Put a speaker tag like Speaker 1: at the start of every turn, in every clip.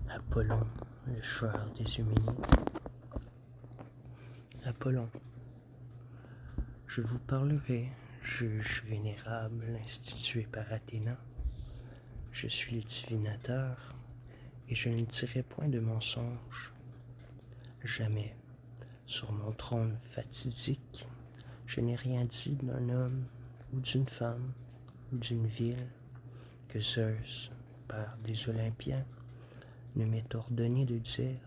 Speaker 1: Apollon, le choix des Euménides. Apollon, je vous parlerai, juge vénérable institué par Athéna. Je suis le divinateur, et je ne dirai point de mensonge. Jamais, sur mon trône fatidique, je n'ai rien dit d'un homme, ou d'une femme, ou d'une ville, que Zeus, père des Olympiens, ne m'ait ordonné de dire.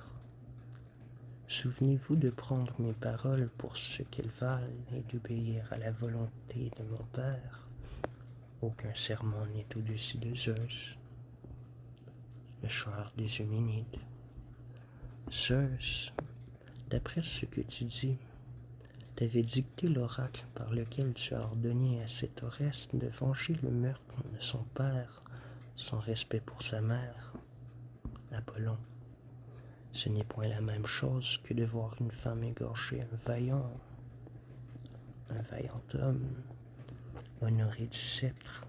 Speaker 1: Souvenez-vous de prendre mes paroles pour ce qu'elles valent et d'obéir à la volonté de mon Père. Aucun serment n'est au-dessus de Zeus. Le choix des Euménides. Zeus, d'après ce que tu dis, t'avais dicté l'oracle par lequel tu as ordonné à cet Oreste de venger le meurtre de son père sans respect pour sa mère. Apollon, ce n'est point la même chose que de voir une femme égorger un vaillant homme, honoré du sceptre,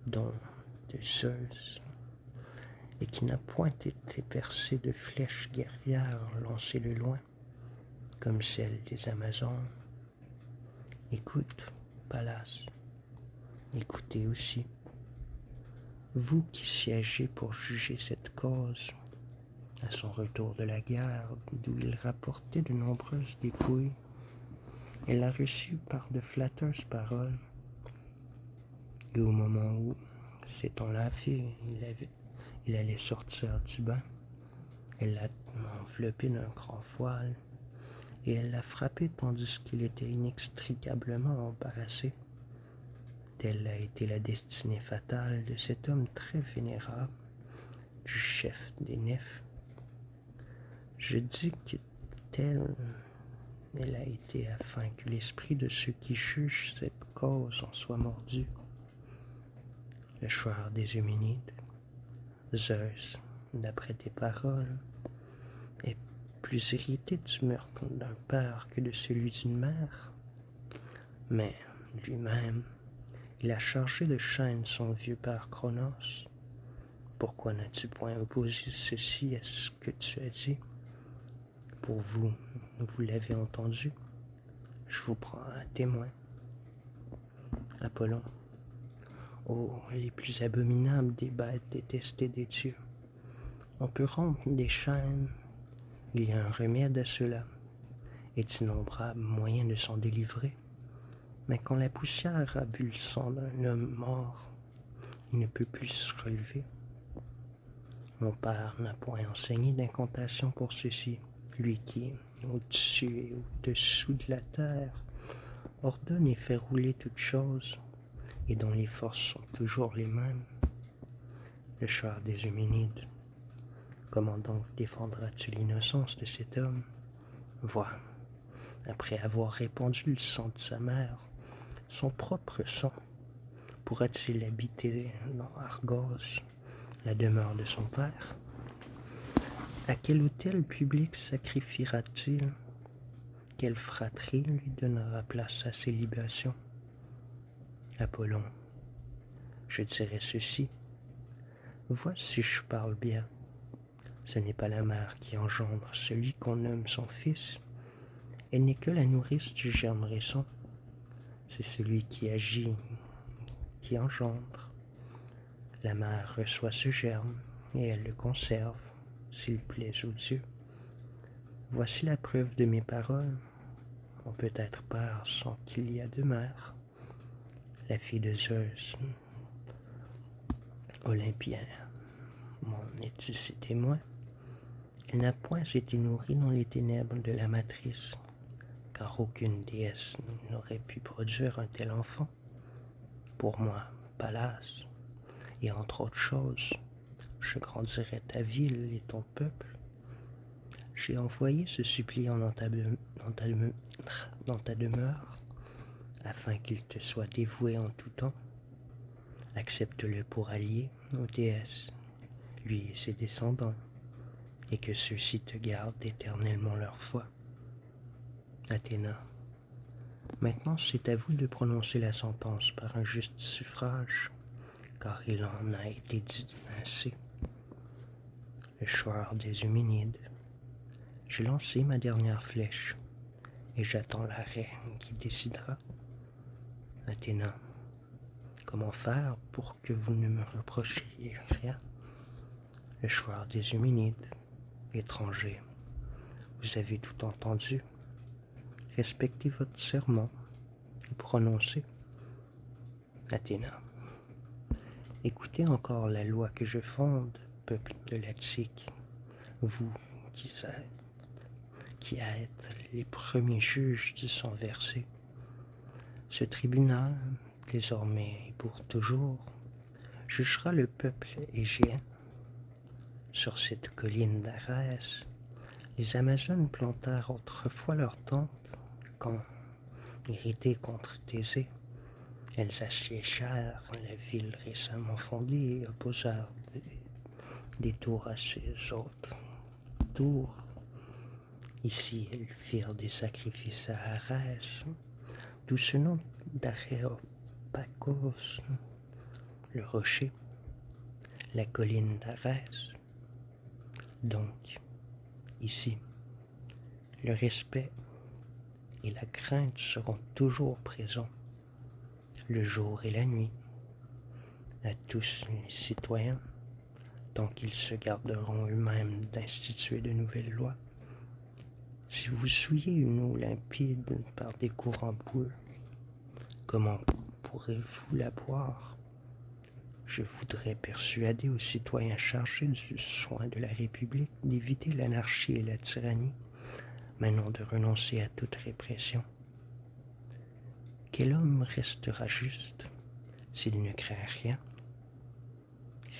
Speaker 1: dont de Zeus, et qui n'a point été percé de flèches guerrières lancées de loin, comme celles des Amazones. Écoute, Pallas, écoutez aussi, vous qui siégez pour juger cette cause. À son retour de la guerre, d'où il rapportait de nombreuses dépouilles, elle l'a reçu par de flatteuses paroles. Et au moment où, s'étant lavé, il allait sortir du bain, elle l'a enveloppé d'un grand voile, et elle l'a frappé tandis qu'il était inextricablement embarrassé. Telle a été la destinée fatale de cet homme très vénérable, du chef des nefs. Je dis que telle elle a été afin que l'esprit de ceux qui jugent cette cause en soit mordu. Le choix des Euménides. Zeus, d'après tes paroles, est plus irrité du meurtre d'un père que de celui d'une mère. Mais lui-même, il a chargé de chaînes son vieux père Cronos. Pourquoi n'as-tu point opposé ceci à ce que tu as dit? Pour vous, vous l'avez entendu. Je vous prends à témoin. Apollon. Oh, les plus abominables des bêtes détestées des dieux. On peut rompre des chaînes. Il y a un remède à cela, et d'innombrables moyens de s'en délivrer. Mais quand la poussière a bu le sang d'un homme mort, il ne peut plus se relever. Mon père n'a point enseigné d'incantation pour ceci. Lui qui, au-dessus et au-dessous de la terre, ordonne et fait rouler toutes choses, et dont les forces sont toujours les mêmes. Le choix des Euménides. Comment donc défendras-tu l'innocence de cet homme? Vois, après avoir répandu le sang de sa mère, son propre sang, pourra-t-il habiter dans Argos, la demeure de son père? À quel autel public sacrifiera-t-il? Quelle fratrie lui donnera place à ses libations? Apollon, je dirais ceci. Vois si je parle bien. Ce n'est pas la mère qui engendre celui qu'on nomme son fils. Elle n'est que la nourrice du germe récent. C'est celui qui agit, qui engendre. La mère reçoit ce germe et elle le conserve, s'il plaît aux dieux. Voici la preuve de mes paroles. On peut être père sans qu'il y ait de mère. La fille de Zeus, Olympien, m'en est ici témoin. Elle n'a point été nourrie dans les ténèbres de la matrice, car aucune déesse n'aurait pu produire un tel enfant. Pour moi, Pallas, et entre autres choses, je grandirai ta ville et ton peuple. J'ai envoyé ce suppliant dans ta demeure, afin qu'il te soit dévoué en tout temps. Accepte-le pour allié aux déesses, lui et ses descendants, et que ceux-ci te gardent éternellement leur foi. Athéna, Maintenant, c'est à vous de prononcer la sentence par un juste suffrage, car il en a été dit assez. Le choix des Huminides. J'ai lancé ma dernière flèche, et j'attends l'arrêt qui décidera. Athéna, comment faire pour que vous ne me reprochiez rien? Le choix des Huminides. Étranger, vous avez tout entendu. Respectez votre serment et prononcez. Athéna, écoutez encore la loi que je fonde, peuple de l'Attique, vous qui êtes les premiers juges du sang versé. Ce tribunal, désormais et pour toujours, jugera le peuple égéen. Sur cette colline d'Arès, les Amazones plantèrent autrefois leurs tentes quand, irritées contre Thésée, elles assiégèrent la ville récemment fondée et opposèrent des tours à ces autres tours. Ici, elles firent des sacrifices à Arès, d'où ce nom d'Aréopagos, le rocher, la colline d'Arès. Donc, ici, le respect et la crainte seront toujours présents, le jour et la nuit, à tous les citoyens, tant qu'ils se garderont eux-mêmes d'instituer de nouvelles lois. Si vous souillez une eau limpide par des courants boueux, comment pourrez-vous la boire? Je voudrais persuader aux citoyens chargés du soin de la République d'éviter l'anarchie et la tyrannie, mais non de renoncer à toute répression. Quel homme restera juste s'il ne craint rien?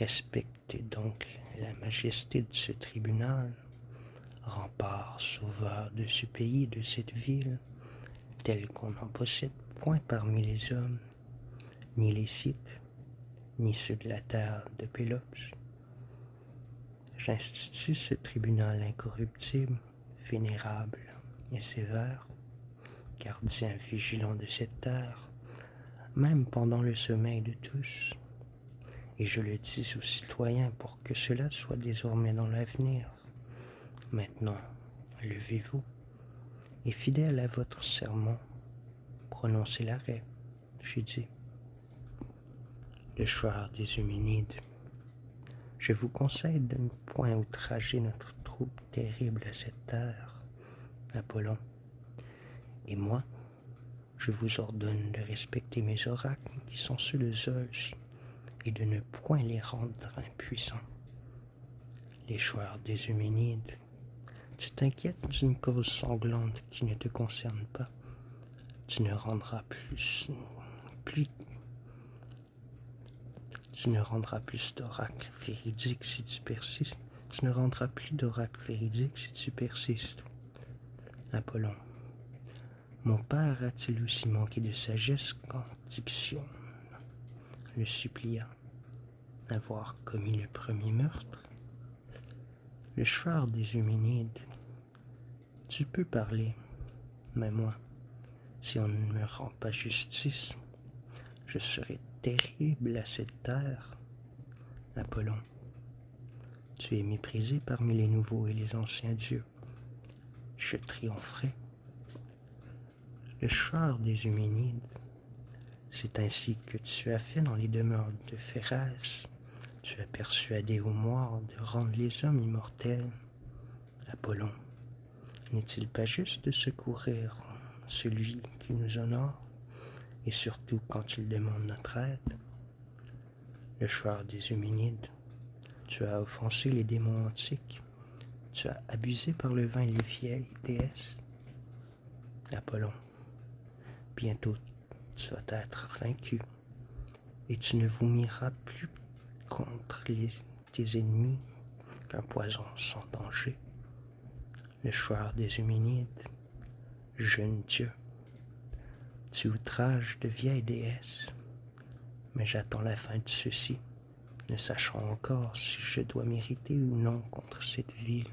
Speaker 1: Respectez donc la majesté de ce tribunal, rempart sauveur de ce pays et de cette ville, tel qu'on n'en possède point parmi les hommes, ni les Scythes, ni ceux de la terre de Pélops. J'institue ce tribunal incorruptible, vénérable et sévère, gardien vigilant de cette terre, même pendant le sommeil de tous. Et je le dis aux citoyens pour que cela soit désormais dans l'avenir. Maintenant, levez-vous, et fidèle à votre serment, prononcez l'arrêt, j'ai dit. Le choix des Huminides. Je vous conseille de ne point outrager notre troupe terrible à cette terre, Apollon. Et moi, je vous ordonne de respecter mes oracles qui sont ceux de Zeus et de ne point les rendre impuissants. Les choix des Huminides. Tu t'inquiètes d'une cause sanglante qui ne te concerne pas. Tu ne rendras plus d'oracles véridiques si tu persistes. Tu ne rendras plus d'oracles véridiques si tu persistes. Apollon. Mon père a-t-il aussi manqué de sagesse quand Diction le supplia d'avoir commis le premier meurtre? Le choix des Huminides. Tu peux parler, mais moi, si on ne me rend pas justice, je serai terrible à cette terre. Apollon, tu es méprisé parmi les nouveaux et les anciens dieux. Je triompherai. Le choix des Huminides. C'est ainsi que tu as fait dans les demeures de Phéras. Tu as persuadé aux morts de rendre les hommes immortels. Apollon, n'est-il pas juste de secourir celui qui nous honore, et surtout quand il demande notre aide? Le choix des Huminides. Tu as offensé les démons antiques. Tu as abusé par le vin les vieilles déesses. Apollon, bientôt tu vas être vaincu, et tu ne vomiras plus contre tes ennemis qu'un poison sans danger. Le choix des Huminides. Jeune Dieu, tu outrages de vieilles déesses, mais j'attends la fin de ceci, ne sachant encore si je dois mériter ou non contre cette ville.